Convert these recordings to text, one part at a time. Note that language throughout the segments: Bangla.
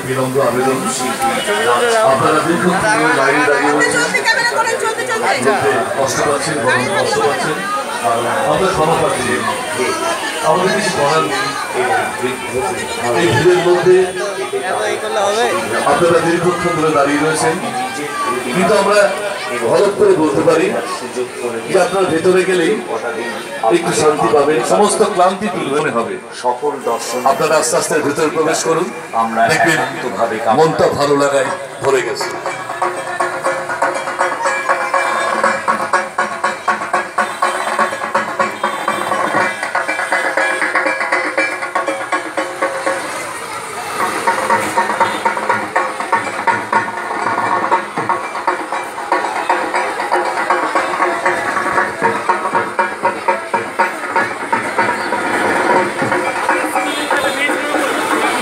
বিলম্ব আবেদন আপনারা দীর্ঘক্ষণ বাইরে দাঁড়িয়ে কষ্ট পাচ্ছেন, গরম কষ্ট পাচ্ছেন, আমরা ক্ষমা পাচ্ছি। আমাদের কিছু করার নেই। এই ভিড়ের মধ্যে আপনারা দীর্ঘক্ষণ ধরে দাঁড়িয়ে রয়েছেন, কিন্তু আমরা হলফ করে বলতে পারি যে আপনারা ভেতরে গেলেই একটু শান্তি পাবেন, সমস্ত ক্লান্তি দূর হবে। সকল দর্শন আপনারা আস্তে আস্তে ভেতরে প্রবেশ করুন, আমরা দেখবেন মনটা ভালো লাগায় ভরে গেছে।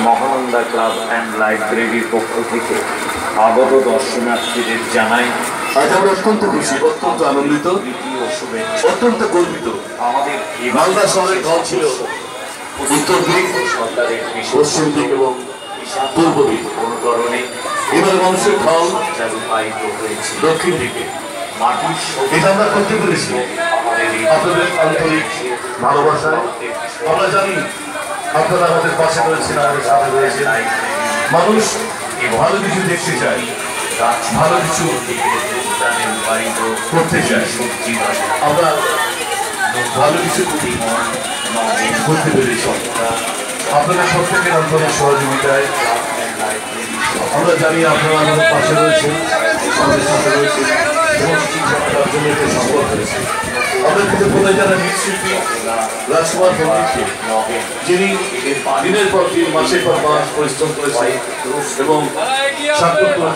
মহানন্দা ক্লাব অ্যান্ড লাইব্রেরির পক্ষ থেকে আগত দর্শনার্থীদের জানাই আজ আমরা অত্যন্ত খুশি, অত্যন্ত আনন্দিত, অত্যন্ত গর্বিত। আমাদের মালদা শহরের ঢল ছিল উত্তর দিক, সরকারের পশ্চিম দিক এবং পূর্ব দিক। অনুকরণে এবারে মানুষের ঢল রূপায়িত হয়েছে দক্ষিণ দিকে। মাটির এটা আমরা করতে পেরেছি আপনাদের আন্তরিক ভালোবাসায়। আমরা জানি আপনারা আমাদের পাশে রয়েছেন, আমাদের সাথে রয়েছেন। মানুষ ভালো কিছু দেখতে চায়, ভালো কিছু করতে চায়। আমরা ভালো কিছু করতে পেরেছি আপনাদের প্রত্যেকের আন্তরিক সহযোগিতায়। আমরা জানি আপনারা আমাদের পাশে রয়েছেন, আমাদের সাথে রয়েছেন এবং তার জন্য এটা সম্ভব হয়েছে। আমাদের কৃতজ্ঞতা যারা নৃত্যশিল্পী রাজকুমার পণ্ডিতকে, যিনি দিনের পর দিন মাসের পর মাস পরিশ্রম করেছে এবং সার্থক করে